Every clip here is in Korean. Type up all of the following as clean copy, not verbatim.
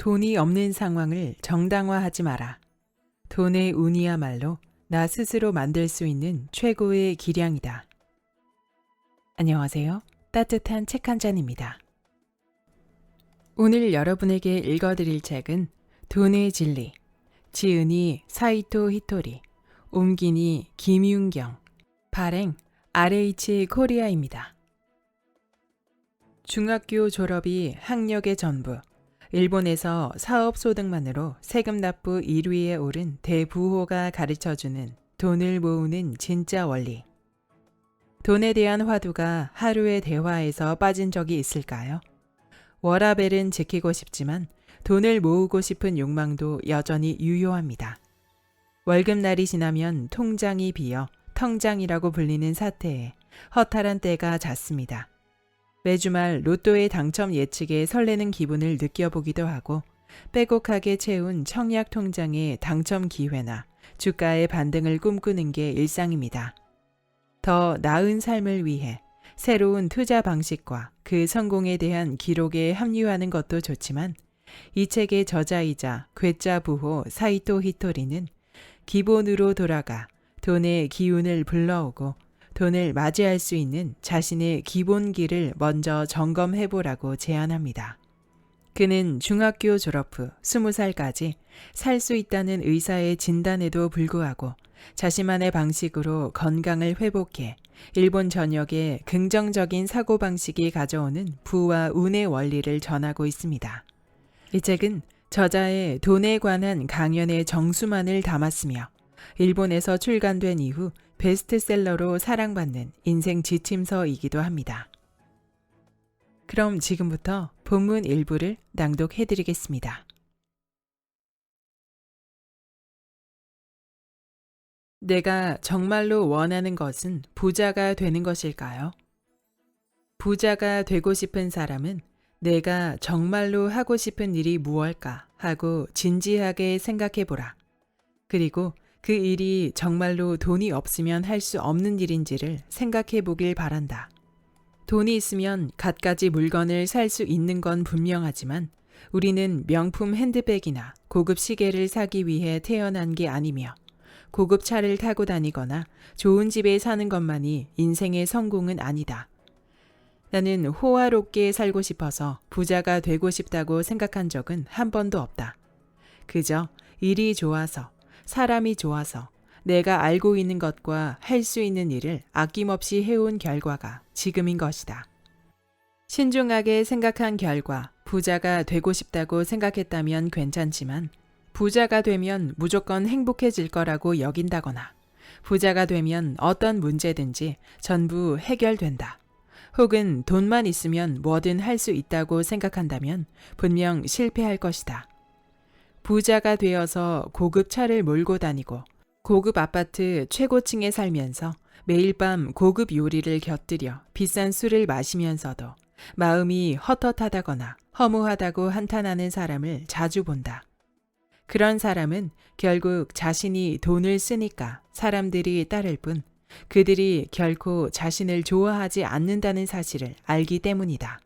돈이 없는 상황을 정당화하지 마라. 돈의 운이야말로 나 스스로 만들 수 있는 최고의 기량이다. 안녕하세요. 따뜻한 책 한 잔입니다. 오늘 여러분에게 읽어드릴 책은 돈의 진리, 지은이 사이토 히토리, 옮기니 김윤경, 발행 RH 코리아입니다. 중학교 졸업이 학력의 전부, 일본에서 사업 소득만으로 세금 납부 1위에 오른 대부호가 가르쳐주는 돈을 모으는 진짜 원리. 돈에 대한 화두가 하루의 대화에서 빠진 적이 있을까요? 워라밸은 지키고 싶지만 돈을 모으고 싶은 욕망도 여전히 유효합니다. 월급날이 지나면 통장이 비어 텅장이라고 불리는 사태에 허탈한 때가 잦습니다. 매주 말 로또의 당첨 예측에 설레는 기분을 느껴보기도 하고 빼곡하게 채운 청약 통장의 당첨 기회나 주가의 반등을 꿈꾸는 게 일상입니다. 더 나은 삶을 위해 새로운 투자 방식과 그 성공에 대한 기록에 합류하는 것도 좋지만 이 책의 저자이자 괴짜 부호 사이토 히토리는 기본으로 돌아가 돈의 기운을 불러오고 돈을 맞이할 수 있는 자신의 기본기를 먼저 점검해보라고 제안합니다. 그는 중학교 졸업 후 20살까지 살 수 있다는 의사의 진단에도 불구하고 자신만의 방식으로 건강을 회복해 일본 전역에 긍정적인 사고방식이 가져오는 부와 운의 원리를 전하고 있습니다. 이 책은 저자의 돈에 관한 강연의 정수만을 담았으며 일본에서 출간된 이후 베스트셀러로 사랑받는 인생 지침서이기도 합니다. 그럼 지금부터 본문 일부를 낭독해드리겠습니다. 내가 정말로 원하는 것은 부자가 되는 것일까요? 부자가 되고 싶은 사람은 내가 정말로 하고 싶은 일이 무엇일까 하고 진지하게 생각해보라. 그리고 그 일이 정말로 돈이 없으면 할 수 없는 일인지를 생각해 보길 바란다. 돈이 있으면 갖가지 물건을 살 수 있는 건 분명하지만 우리는 명품 핸드백이나 고급 시계를 사기 위해 태어난 게 아니며 고급 차를 타고 다니거나 좋은 집에 사는 것만이 인생의 성공은 아니다. 나는 호화롭게 살고 싶어서 부자가 되고 싶다고 생각한 적은 한 번도 없다. 그저 일이 좋아서 사람이 좋아서 내가 알고 있는 것과 할 수 있는 일을 아낌없이 해온 결과가 지금인 것이다. 신중하게 생각한 결과 부자가 되고 싶다고 생각했다면 괜찮지만 부자가 되면 무조건 행복해질 거라고 여긴다거나 부자가 되면 어떤 문제든지 전부 해결된다. 혹은 돈만 있으면 뭐든 할 수 있다고 생각한다면 분명 실패할 것이다. 부자가 되어서 고급 차를 몰고 다니고 고급 아파트 최고층에 살면서 매일 밤 고급 요리를 곁들여 비싼 술을 마시면서도 마음이 헛헛하다거나 허무하다고 한탄하는 사람을 자주 본다. 그런 사람은 결국 자신이 돈을 쓰니까 사람들이 따를 뿐 그들이 결코 자신을 좋아하지 않는다는 사실을 알기 때문이다.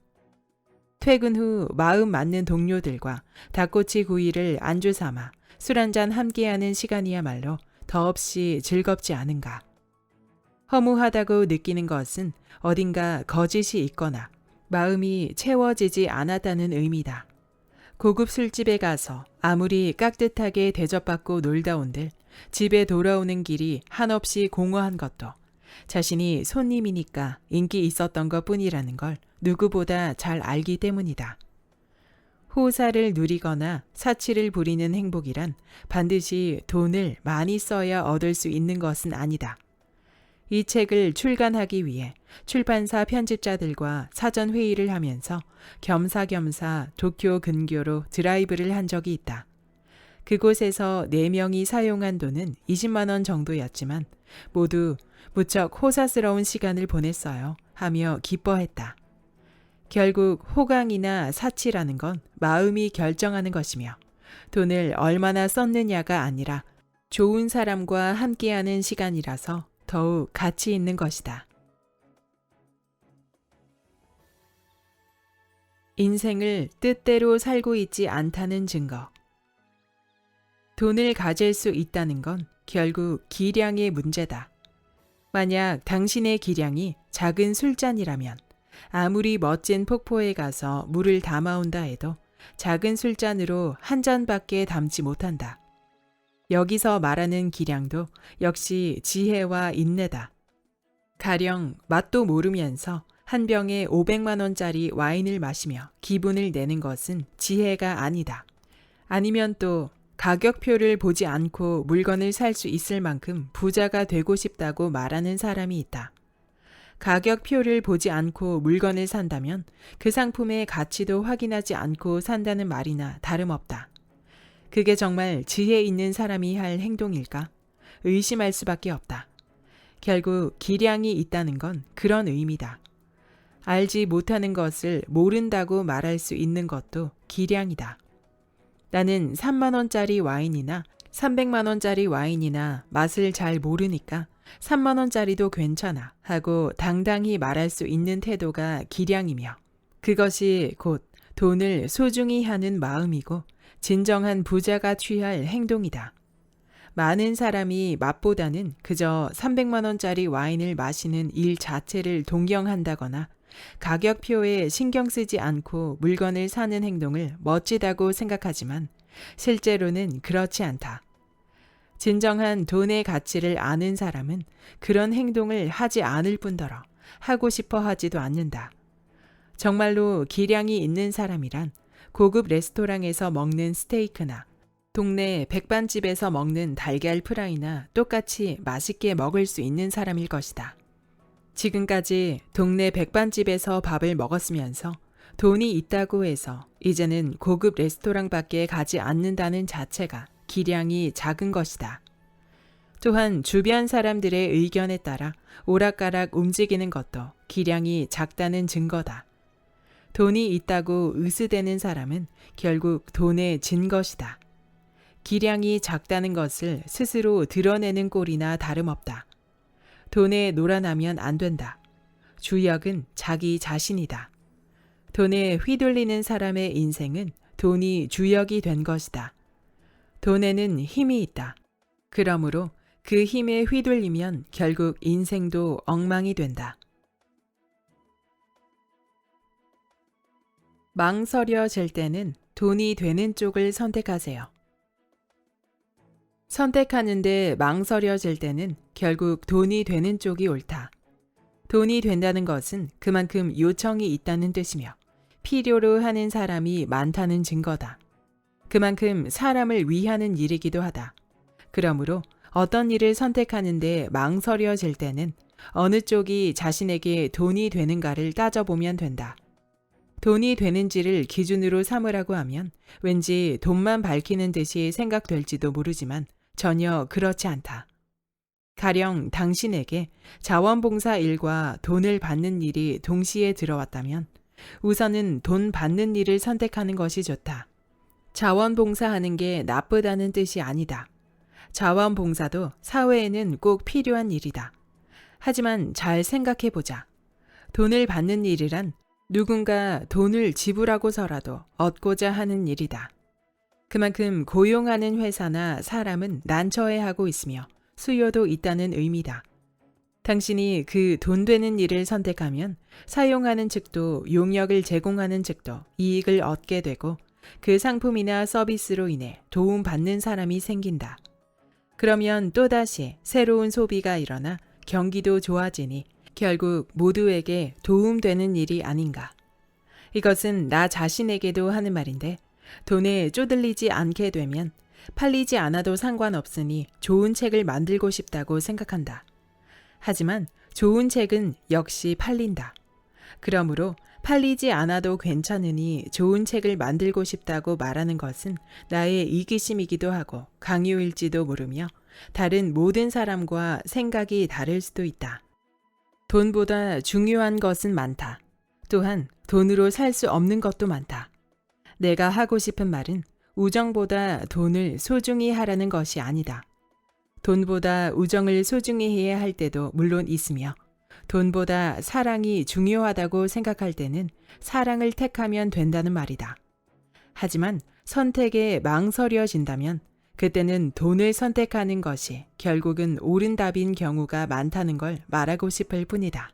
퇴근 후 마음 맞는 동료들과 닭꼬치 구이를 안주 삼아 술 한잔 함께하는 시간이야말로 더없이 즐겁지 않은가. 허무하다고 느끼는 것은 어딘가 거짓이 있거나 마음이 채워지지 않았다는 의미다. 고급 술집에 가서 아무리 깍듯하게 대접받고 놀다 온들 집에 돌아오는 길이 한없이 공허한 것도 자신이 손님이니까 인기 있었던 것뿐이라는 걸 누구보다 잘 알기 때문이다. 호사를 누리거나 사치를 부리는 행복이란 반드시 돈을 많이 써야 얻을 수 있는 것은 아니다. 이 책을 출간하기 위해 출판사 편집자들과 사전 회의를 하면서 겸사겸사 도쿄 근교로 드라이브를 한 적이 있다. 그곳에서 4명이 사용한 돈은 20만 원 정도였지만 모두 무척 호사스러운 시간을 보냈어요 하며 기뻐했다. 결국 호강이나 사치라는 건 마음이 결정하는 것이며 돈을 얼마나 썼느냐가 아니라 좋은 사람과 함께하는 시간이라서 더욱 가치 있는 것이다. 인생을 뜻대로 살고 있지 않다는 증거. 돈을 가질 수 있다는 건 결국 기량의 문제다. 만약 당신의 기량이 작은 술잔이라면 아무리 멋진 폭포에 가서 물을 담아온다 해도 작은 술잔으로 한 잔밖에 담지 못한다. 여기서 말하는 기량도 역시 지혜와 인내다. 가령 맛도 모르면서 한 병에 500만 원짜리 와인을 마시며 기분을 내는 것은 지혜가 아니다. 아니면 또 가격표를 보지 않고 물건을 살 수 있을 만큼 부자가 되고 싶다고 말하는 사람이 있다. 가격표를 보지 않고 물건을 산다면 그 상품의 가치도 확인하지 않고 산다는 말이나 다름없다. 그게 정말 지혜 있는 사람이 할 행동일까? 의심할 수밖에 없다. 결국 기량이 있다는 건 그런 의미다. 알지 못하는 것을 모른다고 말할 수 있는 것도 기량이다. 나는 3만 원짜리 와인이나 300만 원짜리 와인이나 맛을 잘 모르니까 3만 원짜리도 괜찮아 하고 당당히 말할 수 있는 태도가 기량이며 그것이 곧 돈을 소중히 하는 마음이고 진정한 부자가 취할 행동이다. 많은 사람이 맛보다는 그저 300만 원짜리 와인을 마시는 일 자체를 동경한다거나 가격표에 신경 쓰지 않고 물건을 사는 행동을 멋지다고 생각하지만 실제로는 그렇지 않다. 진정한 돈의 가치를 아는 사람은 그런 행동을 하지 않을 뿐더러 하고 싶어 하지도 않는다. 정말로 기량이 있는 사람이란 고급 레스토랑에서 먹는 스테이크나 동네 백반집에서 먹는 달걀 프라이나 똑같이 맛있게 먹을 수 있는 사람일 것이다. 지금까지 동네 백반집에서 밥을 먹었으면서 돈이 있다고 해서 이제는 고급 레스토랑밖에 가지 않는다는 자체가 기량이 작은 것이다. 또한 주변 사람들의 의견에 따라 오락가락 움직이는 것도 기량이 작다는 증거다. 돈이 있다고 으스대는 사람은 결국 돈에 진 것이다. 기량이 작다는 것을 스스로 드러내는 꼴이나 다름없다. 돈에 놀아나면 안 된다. 주역은 자기 자신이다. 돈에 휘둘리는 사람의 인생은 돈이 주역이 된 것이다. 돈에는 힘이 있다. 그러므로 그 힘에 휘둘리면 결국 인생도 엉망이 된다. 망설여질 때는 돈이 되는 쪽을 선택하세요. 선택하는데 망설여질 때는 결국 돈이 되는 쪽이 옳다. 돈이 된다는 것은 그만큼 요청이 있다는 뜻이며 필요로 하는 사람이 많다는 증거다. 그만큼 사람을 위하는 일이기도 하다. 그러므로 어떤 일을 선택하는데 망설여질 때는 어느 쪽이 자신에게 돈이 되는가를 따져보면 된다. 돈이 되는지를 기준으로 삼으라고 하면 왠지 돈만 밝히는 듯이 생각될지도 모르지만 전혀 그렇지 않다. 가령 당신에게 자원봉사 일과 돈을 받는 일이 동시에 들어왔다면 우선은 돈 받는 일을 선택하는 것이 좋다. 자원봉사하는 게 나쁘다는 뜻이 아니다. 자원봉사도 사회에는 꼭 필요한 일이다. 하지만 잘 생각해보자. 돈을 받는 일이란 누군가 돈을 지불하고서라도 얻고자 하는 일이다. 그만큼 고용하는 회사나 사람은 난처해하고 있으며 수요도 있다는 의미다. 당신이 그 돈 되는 일을 선택하면 사용하는 측도 용역을 제공하는 측도 이익을 얻게 되고 그 상품이나 서비스로 인해 도움받는 사람이 생긴다. 그러면 또다시 새로운 소비가 일어나 경기도 좋아지니 결국 모두에게 도움되는 일이 아닌가. 이것은 나 자신에게도 하는 말인데 돈에 쪼들리지 않게 되면 팔리지 않아도 상관없으니 좋은 책을 만들고 싶다고 생각한다. 하지만 좋은 책은 역시 팔린다. 그러므로 팔리지 않아도 괜찮으니 좋은 책을 만들고 싶다고 말하는 것은 나의 이기심이기도 하고 강요일지도 모르며 다른 모든 사람과 생각이 다를 수도 있다. 돈보다 중요한 것은 많다. 또한 돈으로 살 수 없는 것도 많다. 내가 하고 싶은 말은 우정보다 돈을 소중히 하라는 것이 아니다. 돈보다 우정을 소중히 해야 할 때도 물론 있으며 돈보다 사랑이 중요하다고 생각할 때는 사랑을 택하면 된다는 말이다. 하지만 선택에 망설여진다면 그때는 돈을 선택하는 것이 결국은 옳은 답인 경우가 많다는 걸 말하고 싶을 뿐이다.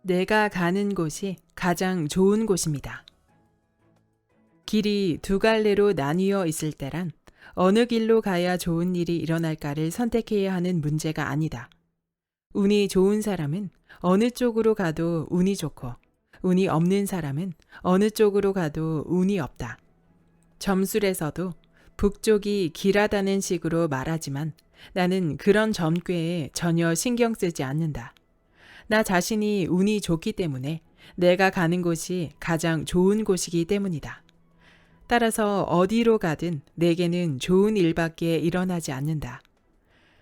내가 가는 곳이 가장 좋은 곳입니다. 길이 두 갈래로 나뉘어 있을 때란 어느 길로 가야 좋은 일이 일어날까를 선택해야 하는 문제가 아니다. 운이 좋은 사람은 어느 쪽으로 가도 운이 좋고, 운이 없는 사람은 어느 쪽으로 가도 운이 없다. 점술에서도 북쪽이 길하다는 식으로 말하지만 나는 그런 점괘에 전혀 신경 쓰지 않는다. 나 자신이 운이 좋기 때문에 내가 가는 곳이 가장 좋은 곳이기 때문이다. 따라서 어디로 가든 내게는 좋은 일밖에 일어나지 않는다.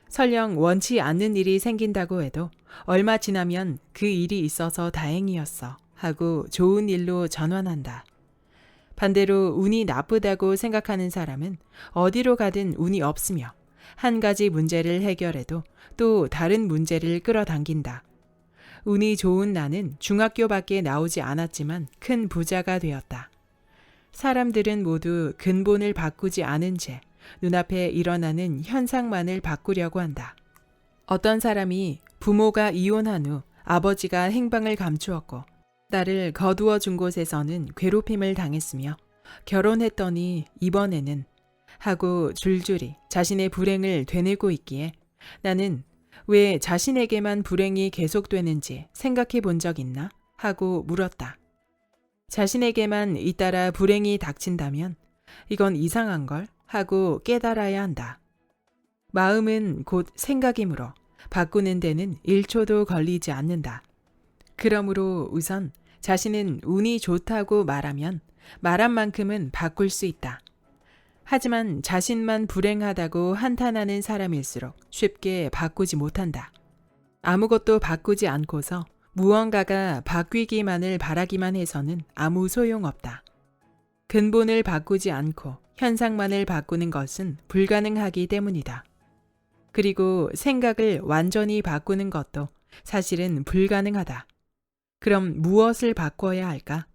설령 원치 않는 일이 생긴다고 해도 얼마 지나면 그 일이 있어서 다행이었어 하고 좋은 일로 전환한다. 반대로 운이 나쁘다고 생각하는 사람은 어디로 가든 운이 없으며 한 가지 문제를 해결해도 또 다른 문제를 끌어당긴다. 운이 좋은 나는 중학교밖에 나오지 않았지만 큰 부자가 되었다. 사람들은 모두 근본을 바꾸지 않은 채 눈앞에 일어나는 현상만을 바꾸려고 한다. 어떤 사람이 부모가 이혼한 후 아버지가 행방을 감추었고 딸을 거두어 준 곳에서는 괴롭힘을 당했으며 결혼했더니 이번에는 하고 줄줄이 자신의 불행을 되뇌고 있기에 나는 왜 자신에게만 불행이 계속되는지 생각해 본 적 있나? 하고 물었다. 자신에게만 잇따라 불행이 닥친다면 이건 이상한걸? 하고 깨달아야 한다. 마음은 곧 생각이므로 바꾸는 데는 1초도 걸리지 않는다. 그러므로 우선 자신은 운이 좋다고 말하면 말한 만큼은 바꿀 수 있다. 하지만 자신만 불행하다고 한탄하는 사람일수록 쉽게 바꾸지 못한다. 아무것도 바꾸지 않고서 무언가가 바뀌기만을 바라기만 해서는 아무 소용없다. 근본을 바꾸지 않고 현상만을 바꾸는 것은 불가능하기 때문이다. 그리고 생각을 완전히 바꾸는 것도 사실은 불가능하다. 그럼 무엇을 바꿔야 할까?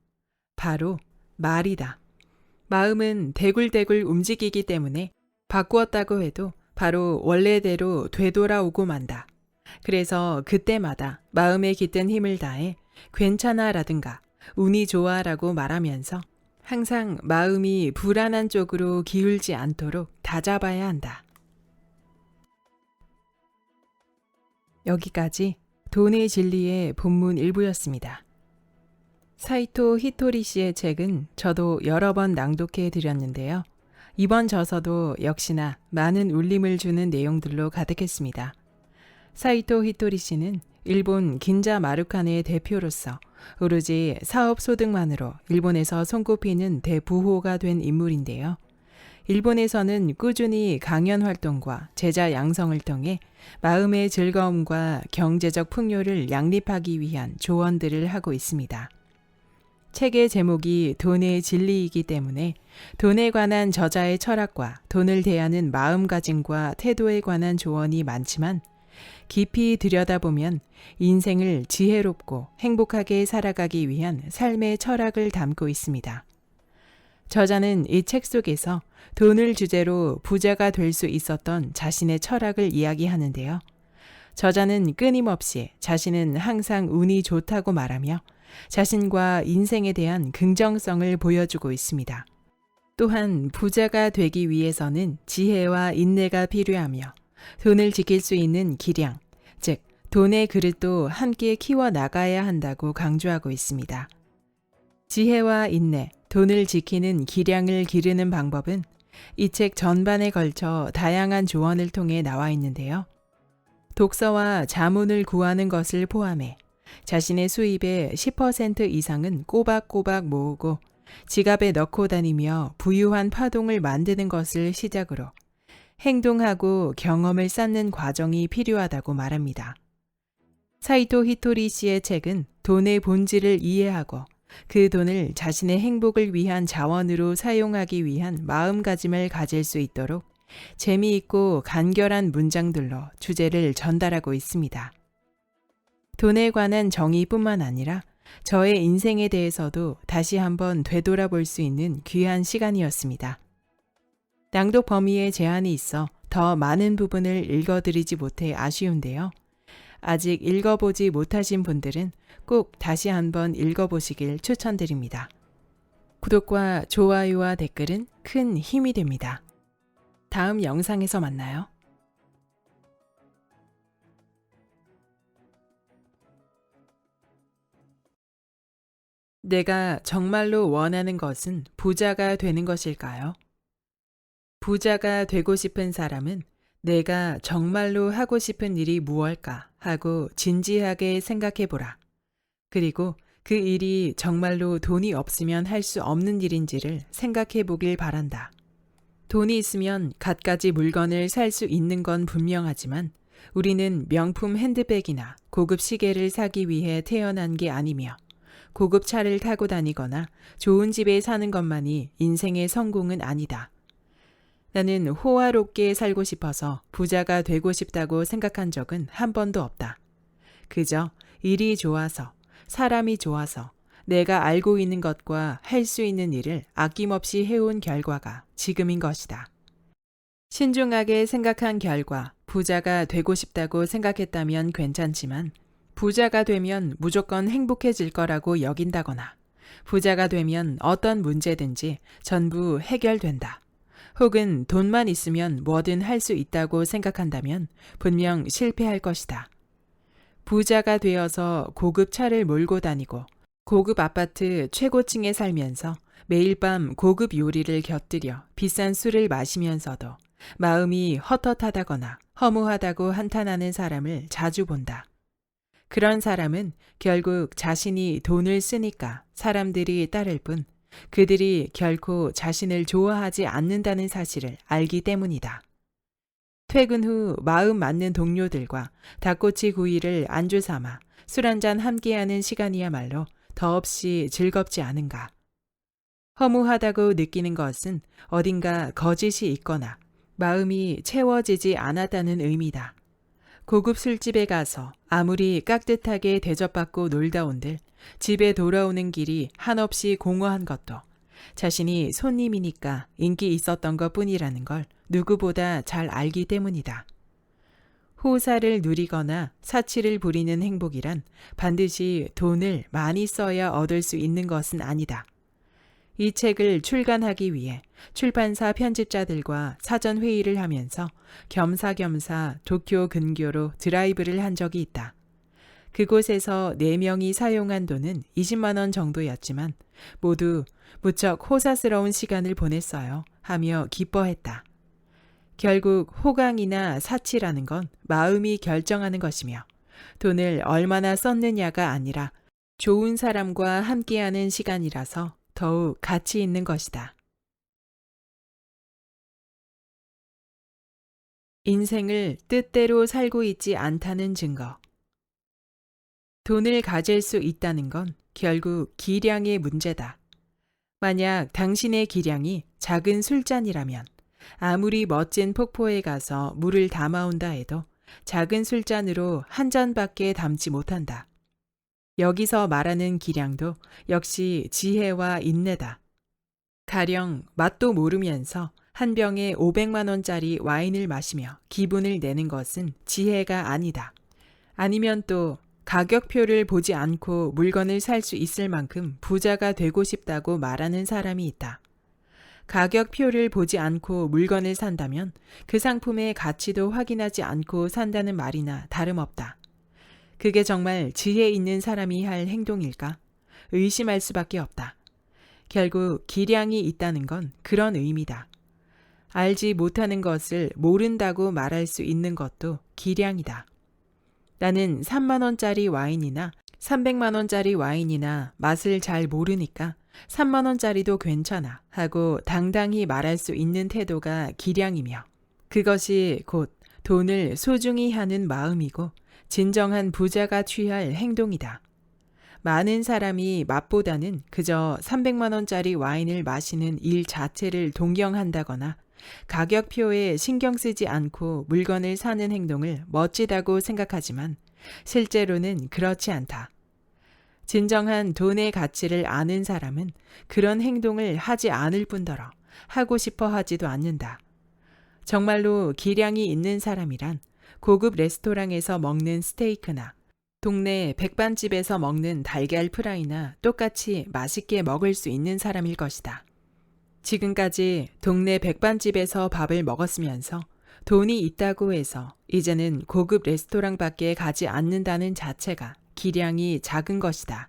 바로 말이다. 마음은 대굴대굴 움직이기 때문에 바꾸었다고 해도 바로 원래대로 되돌아오고 만다. 그래서 그때마다 마음에 깃든 힘을 다해 괜찮아라든가 운이 좋아라고 말하면서 항상 마음이 불안한 쪽으로 기울지 않도록 다잡아야 한다. 여기까지 돈의 진리의 본문 일부였습니다. 사이토 히토리 씨의 책은 저도 여러 번 낭독해 드렸는데요. 이번 저서도 역시나 많은 울림을 주는 내용들로 가득했습니다. 사이토 히토리 씨는 일본 긴자 마루칸의 대표로서 오로지 사업 소득만으로 일본에서 손꼽히는 대부호가 된 인물인데요. 일본에서는 꾸준히 강연 활동과 제자 양성을 통해 마음의 즐거움과 경제적 풍요를 양립하기 위한 조언들을 하고 있습니다. 책의 제목이 돈의 진리이기 때문에 돈에 관한 저자의 철학과 돈을 대하는 마음가짐과 태도에 관한 조언이 많지만 깊이 들여다보면 인생을 지혜롭고 행복하게 살아가기 위한 삶의 철학을 담고 있습니다. 저자는 이 책 속에서 돈을 주제로 부자가 될 수 있었던 자신의 철학을 이야기하는데요. 저자는 끊임없이 자신은 항상 운이 좋다고 말하며 자신과 인생에 대한 긍정성을 보여주고 있습니다. 또한 부자가 되기 위해서는 지혜와 인내가 필요하며 돈을 지킬 수 있는 기량, 즉 돈의 그릇도 함께 키워 나가야 한다고 강조하고 있습니다. 지혜와 인내, 돈을 지키는 기량을 기르는 방법은 이 책 전반에 걸쳐 다양한 조언을 통해 나와 있는데요. 독서와 자문을 구하는 것을 포함해 자신의 수입의 10% 이상은 꼬박꼬박 모으고 지갑에 넣고 다니며 부유한 파동을 만드는 것을 시작으로 행동하고 경험을 쌓는 과정이 필요하다고 말합니다. 사이토 히토리 씨의 책은 돈의 본질을 이해하고 그 돈을 자신의 행복을 위한 자원으로 사용하기 위한 마음가짐을 가질 수 있도록 재미있고 간결한 문장들로 주제를 전달하고 있습니다. 돈에 관한 정의뿐만 아니라 저의 인생에 대해서도 다시 한번 되돌아볼 수 있는 귀한 시간이었습니다. 낭독 범위에 제한이 있어 더 많은 부분을 읽어드리지 못해 아쉬운데요. 아직 읽어보지 못하신 분들은 꼭 다시 한번 읽어보시길 추천드립니다. 구독과 좋아요와 댓글은 큰 힘이 됩니다. 다음 영상에서 만나요. 내가 정말로 원하는 것은 부자가 되는 것일까요? 부자가 되고 싶은 사람은 내가 정말로 하고 싶은 일이 무엇일까 하고 진지하게 생각해 보라. 그리고 그 일이 정말로 돈이 없으면 할 수 없는 일인지를 생각해 보길 바란다. 돈이 있으면 갖가지 물건을 살 수 있는 건 분명하지만 우리는 명품 핸드백이나 고급 시계를 사기 위해 태어난 게 아니며 고급 차를 타고 다니거나 좋은 집에 사는 것만이 인생의 성공은 아니다. 나는 호화롭게 살고 싶어서 부자가 되고 싶다고 생각한 적은 한 번도 없다. 그저 일이 좋아서, 사람이 좋아서 내가 알고 있는 것과 할 수 있는 일을 아낌없이 해온 결과가 지금인 것이다. 신중하게 생각한 결과 부자가 되고 싶다고 생각했다면 괜찮지만 부자가 되면 무조건 행복해질 거라고 여긴다거나 부자가 되면 어떤 문제든지 전부 해결된다. 혹은 돈만 있으면 뭐든 할 수 있다고 생각한다면 분명 실패할 것이다. 부자가 되어서 고급 차를 몰고 다니고 고급 아파트 최고층에 살면서 매일 밤 고급 요리를 곁들여 비싼 술을 마시면서도 마음이 헛헛하다거나 허무하다고 한탄하는 사람을 자주 본다. 그런 사람은 결국 자신이 돈을 쓰니까 사람들이 따를 뿐 그들이 결코 자신을 좋아하지 않는다는 사실을 알기 때문이다. 퇴근 후 마음 맞는 동료들과 닭꼬치 구이를 안주 삼아 술 한잔 함께하는 시간이야말로 더없이 즐겁지 않은가. 허무하다고 느끼는 것은 어딘가 거짓이 있거나 마음이 채워지지 않았다는 의미다. 고급 술집에 가서 아무리 깍듯하게 대접받고 놀다 온들 집에 돌아오는 길이 한없이 공허한 것도 자신이 손님이니까 인기 있었던 것뿐이라는 걸 누구보다 잘 알기 때문이다. 호사를 누리거나 사치를 부리는 행복이란 반드시 돈을 많이 써야 얻을 수 있는 것은 아니다. 이 책을 출간하기 위해 출판사 편집자들과 사전 회의를 하면서 겸사겸사 도쿄 근교로 드라이브를 한 적이 있다. 그곳에서 4명이 사용한 돈은 20만 원 정도였지만 모두 무척 호사스러운 시간을 보냈어요 하며 기뻐했다. 결국 호강이나 사치라는 건 마음이 결정하는 것이며 돈을 얼마나 썼느냐가 아니라 좋은 사람과 함께하는 시간이라서 더욱 가치 있는 것이다. 인생을 뜻대로 살고 있지 않다는 증거. 돈을 가질 수 있다는 건 결국 기량의 문제다. 만약 당신의 기량이 작은 술잔이라면 아무리 멋진 폭포에 가서 물을 담아온다 해도 작은 술잔으로 한 잔밖에 담지 못한다. 여기서 말하는 기량도 역시 지혜와 인내다. 가령 맛도 모르면서 한 병에 500만 원짜리 와인을 마시며 기분을 내는 것은 지혜가 아니다. 아니면 또 가격표를 보지 않고 물건을 살 수 있을 만큼 부자가 되고 싶다고 말하는 사람이 있다. 가격표를 보지 않고 물건을 산다면 그 상품의 가치도 확인하지 않고 산다는 말이나 다름없다. 그게 정말 지혜 있는 사람이 할 행동일까? 의심할 수밖에 없다. 결국 기량이 있다는 건 그런 의미다. 알지 못하는 것을 모른다고 말할 수 있는 것도 기량이다. 나는 3만 원짜리 와인이나 300만 원짜리 와인이나 맛을 잘 모르니까 3만 원짜리도 괜찮아 하고 당당히 말할 수 있는 태도가 기량이며 그것이 곧 돈을 소중히 하는 마음이고 진정한 부자가 취할 행동이다. 많은 사람이 맛보다는 그저 300만 원짜리 와인을 마시는 일 자체를 동경한다거나 가격표에 신경 쓰지 않고 물건을 사는 행동을 멋지다고 생각하지만 실제로는 그렇지 않다. 진정한 돈의 가치를 아는 사람은 그런 행동을 하지 않을 뿐더러 하고 싶어 하지도 않는다. 정말로 기량이 있는 사람이란 고급 레스토랑에서 먹는 스테이크나 동네 백반집에서 먹는 달걀 프라이나 똑같이 맛있게 먹을 수 있는 사람일 것이다. 지금까지 동네 백반집에서 밥을 먹었으면서 돈이 있다고 해서 이제는 고급 레스토랑밖에 가지 않는다는 자체가 기량이 작은 것이다.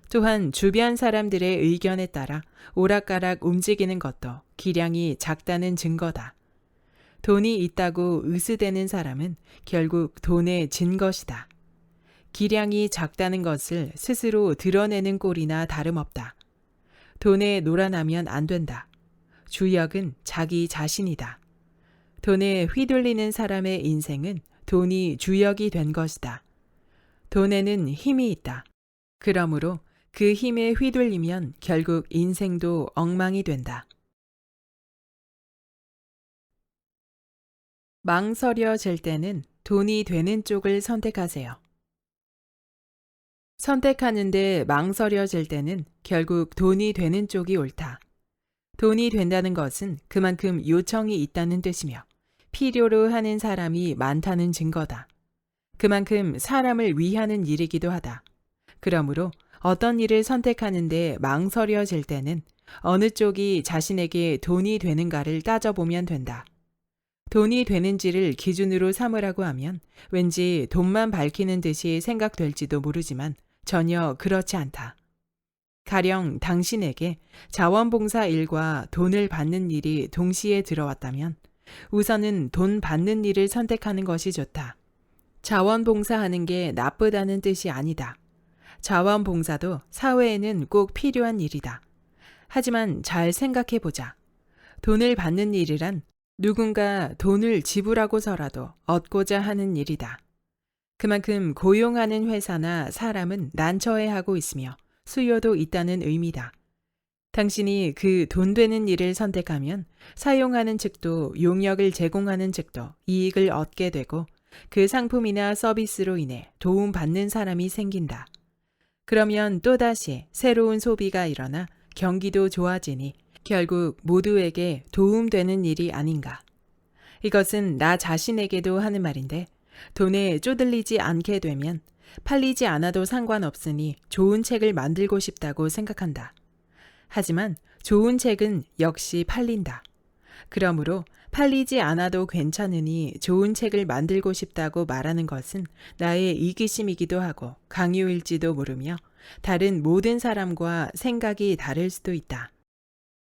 또한 주변 사람들의 의견에 따라 오락가락 움직이는 것도 기량이 작다는 증거다. 돈이 있다고 으스대는 사람은 결국 돈에 진 것이다. 기량이 작다는 것을 스스로 드러내는 꼴이나 다름없다. 돈에 놀아나면 안 된다. 주역은 자기 자신이다. 돈에 휘둘리는 사람의 인생은 돈이 주역이 된 것이다. 돈에는 힘이 있다. 그러므로 그 힘에 휘둘리면 결국 인생도 엉망이 된다. 망설여질 때는 돈이 되는 쪽을 선택하세요. 선택하는데 망설여질 때는 결국 돈이 되는 쪽이 옳다. 돈이 된다는 것은 그만큼 요청이 있다는 뜻이며 필요로 하는 사람이 많다는 증거다. 그만큼 사람을 위하는 일이기도 하다. 그러므로 어떤 일을 선택하는데 망설여질 때는 어느 쪽이 자신에게 돈이 되는가를 따져보면 된다. 돈이 되는지를 기준으로 삼으라고 하면 왠지 돈만 밝히는 듯이 생각될지도 모르지만 전혀 그렇지 않다. 가령 당신에게 자원봉사 일과 돈을 받는 일이 동시에 들어왔다면 우선은 돈 받는 일을 선택하는 것이 좋다. 자원봉사하는 게 나쁘다는 뜻이 아니다. 자원봉사도 사회에는 꼭 필요한 일이다. 하지만 잘 생각해보자. 돈을 받는 일이란 누군가 돈을 지불하고서라도 얻고자 하는 일이다. 그만큼 고용하는 회사나 사람은 난처해하고 있으며 수요도 있다는 의미다. 당신이 그 돈 되는 일을 선택하면 사용하는 측도 용역을 제공하는 측도 이익을 얻게 되고 그 상품이나 서비스로 인해 도움받는 사람이 생긴다. 그러면 또다시 새로운 소비가 일어나 경기도 좋아지니 결국 모두에게 도움되는 일이 아닌가. 이것은 나 자신에게도 하는 말인데 돈에 쪼들리지 않게 되면 팔리지 않아도 상관없으니 좋은 책을 만들고 싶다고 생각한다. 하지만 좋은 책은 역시 팔린다. 그러므로 팔리지 않아도 괜찮으니 좋은 책을 만들고 싶다고 말하는 것은 나의 이기심이기도 하고 강요일지도 모르며 다른 모든 사람과 생각이 다를 수도 있다.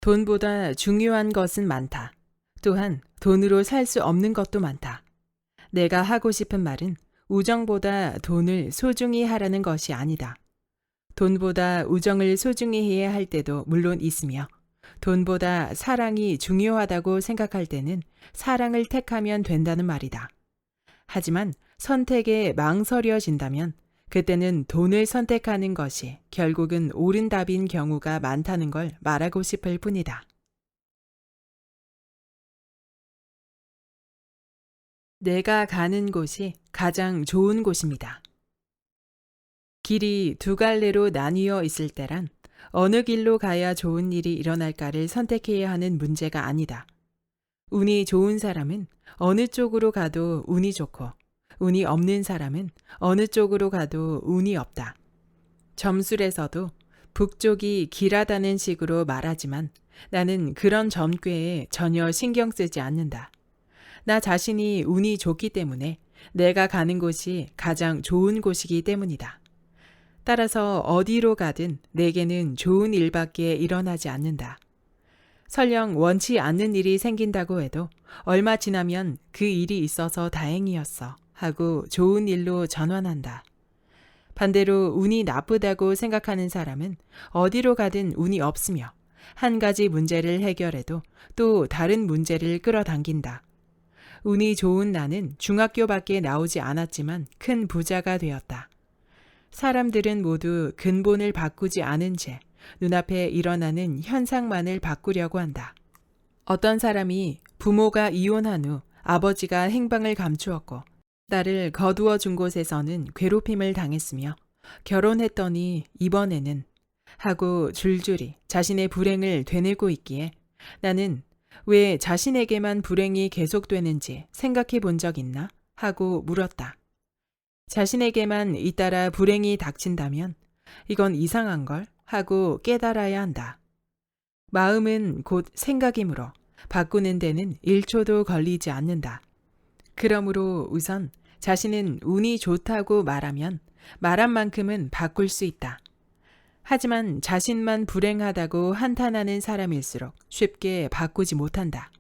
돈보다 중요한 것은 많다. 또한 돈으로 살 수 없는 것도 많다. 내가 하고 싶은 말은 우정보다 돈을 소중히 하라는 것이 아니다. 돈보다 우정을 소중히 해야 할 때도 물론 있으며 돈보다 사랑이 중요하다고 생각할 때는 사랑을 택하면 된다는 말이다. 하지만 선택에 망설여진다면 그때는 돈을 선택하는 것이 결국은 옳은 답인 경우가 많다는 걸 말하고 싶을 뿐이다. 내가 가는 곳이 가장 좋은 곳입니다. 길이 두 갈래로 나뉘어 있을 때란 어느 길로 가야 좋은 일이 일어날까를 선택해야 하는 문제가 아니다. 운이 좋은 사람은 어느 쪽으로 가도 운이 좋고 운이 없는 사람은 어느 쪽으로 가도 운이 없다. 점술에서도 북쪽이 길하다는 식으로 말하지만 나는 그런 점괘에 전혀 신경 쓰지 않는다. 나 자신이 운이 좋기 때문에 내가 가는 곳이 가장 좋은 곳이기 때문이다. 따라서 어디로 가든 내게는 좋은 일밖에 일어나지 않는다. 설령 원치 않는 일이 생긴다고 해도 얼마 지나면 그 일이 있어서 다행이었어 하고 좋은 일로 전환한다. 반대로 운이 나쁘다고 생각하는 사람은 어디로 가든 운이 없으며 한 가지 문제를 해결해도 또 다른 문제를 끌어당긴다. 운이 좋은 나는 중학교밖에 나오지 않았지만 큰 부자가 되었다. 사람들은 모두 근본을 바꾸지 않은 채 눈앞에 일어나는 현상만을 바꾸려고 한다. 어떤 사람이 부모가 이혼한 후 아버지가 행방을 감추었고 딸을 거두어 준 곳에서는 괴롭힘을 당했으며 결혼했더니 이번에는 하고 줄줄이 자신의 불행을 되뇌고 있기에 나는 왜 자신에게만 불행이 계속되는지 생각해 본 적 있나? 하고 물었다. 자신에게만 잇따라 불행이 닥친다면 이건 이상한 걸 하고 깨달아야 한다. 마음은 곧 생각이므로 바꾸는 데는 1초도 걸리지 않는다. 그러므로 우선 자신은 운이 좋다고 말하면 말한 만큼은 바꿀 수 있다. 하지만 자신만 불행하다고 한탄하는 사람일수록 쉽게 바꾸지 못한다.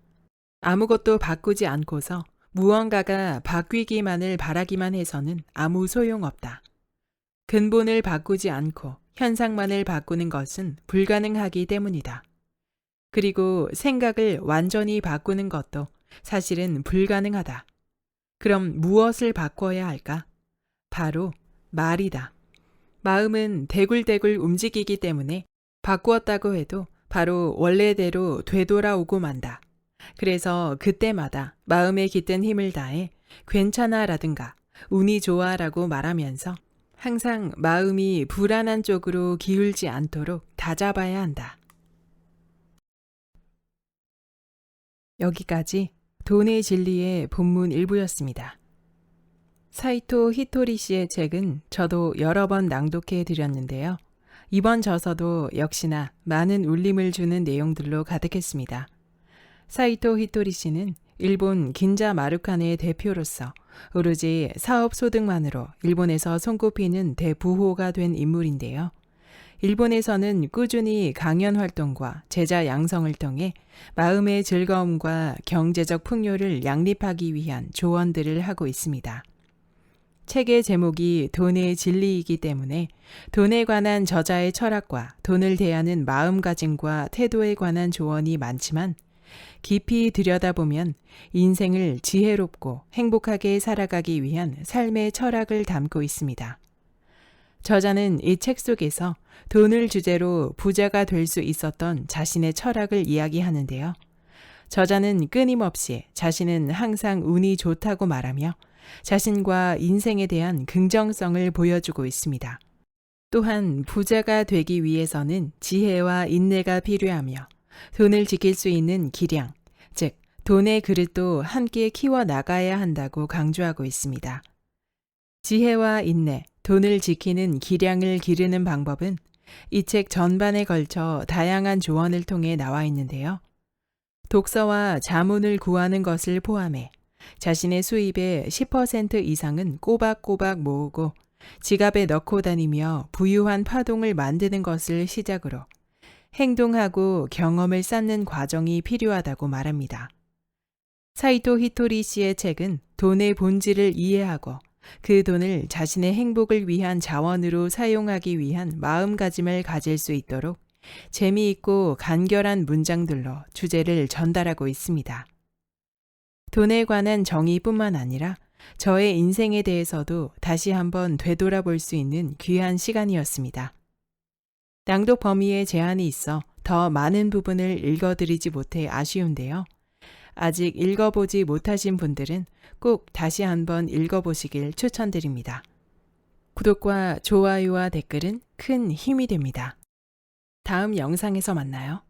아무것도 바꾸지 않고서 무언가가 바뀌기만을 바라기만 해서는 아무 소용없다. 근본을 바꾸지 않고 현상만을 바꾸는 것은 불가능하기 때문이다. 그리고 생각을 완전히 바꾸는 것도 사실은 불가능하다. 그럼 무엇을 바꿔야 할까? 바로 말이다. 마음은 대굴대굴 움직이기 때문에 바꾸었다고 해도 바로 원래대로 되돌아오고 만다. 그래서 그때마다 마음에 깃든 힘을 다해 괜찮아 라든가 운이 좋아 라고 말하면서 항상 마음이 불안한 쪽으로 기울지 않도록 다잡아야 한다. 여기까지 돈의 진리의 본문 일부였습니다. 사이토 히토리 씨의 책은 저도 여러 번 낭독해 드렸는데요. 이번 저서도 역시나 많은 울림을 주는 내용들로 가득했습니다. 사이토 히토리 씨는 일본 긴자 마루칸의 대표로서 오로지 사업 소득만으로 일본에서 손꼽히는 대부호가 된 인물인데요. 일본에서는 꾸준히 강연 활동과 제자 양성을 통해 마음의 즐거움과 경제적 풍요를 양립하기 위한 조언들을 하고 있습니다. 책의 제목이 돈의 진리이기 때문에 돈에 관한 저자의 철학과 돈을 대하는 마음가짐과 태도에 관한 조언이 많지만 깊이 들여다보면 인생을 지혜롭고 행복하게 살아가기 위한 삶의 철학을 담고 있습니다. 저자는 이 책 속에서 돈을 주제로 부자가 될 수 있었던 자신의 철학을 이야기하는데요. 저자는 끊임없이 자신은 항상 운이 좋다고 말하며 자신과 인생에 대한 긍정성을 보여주고 있습니다. 또한 부자가 되기 위해서는 지혜와 인내가 필요하며 돈을 지킬 수 있는 기량, 즉 돈의 그릇도 함께 키워 나가야 한다고 강조하고 있습니다. 지혜와 인내, 돈을 지키는 기량을 기르는 방법은 이 책 전반에 걸쳐 다양한 조언을 통해 나와 있는데요. 독서와 자문을 구하는 것을 포함해 자신의 수입의 10% 이상은 꼬박꼬박 모으고 지갑에 넣고 다니며 부유한 파동을 만드는 것을 시작으로 행동하고 경험을 쌓는 과정이 필요하다고 말합니다. 사이토 히토리 씨의 책은 돈의 본질을 이해하고 그 돈을 자신의 행복을 위한 자원으로 사용하기 위한 마음가짐을 가질 수 있도록 재미있고 간결한 문장들로 주제를 전달하고 있습니다. 돈에 관한 정의뿐만 아니라 저의 인생에 대해서도 다시 한번 되돌아볼 수 있는 귀한 시간이었습니다. 낭독 범위에 제한이 있어 더 많은 부분을 읽어드리지 못해 아쉬운데요. 아직 읽어보지 못하신 분들은 꼭 다시 한번 읽어보시길 추천드립니다. 구독과 좋아요와 댓글은 큰 힘이 됩니다. 다음 영상에서 만나요.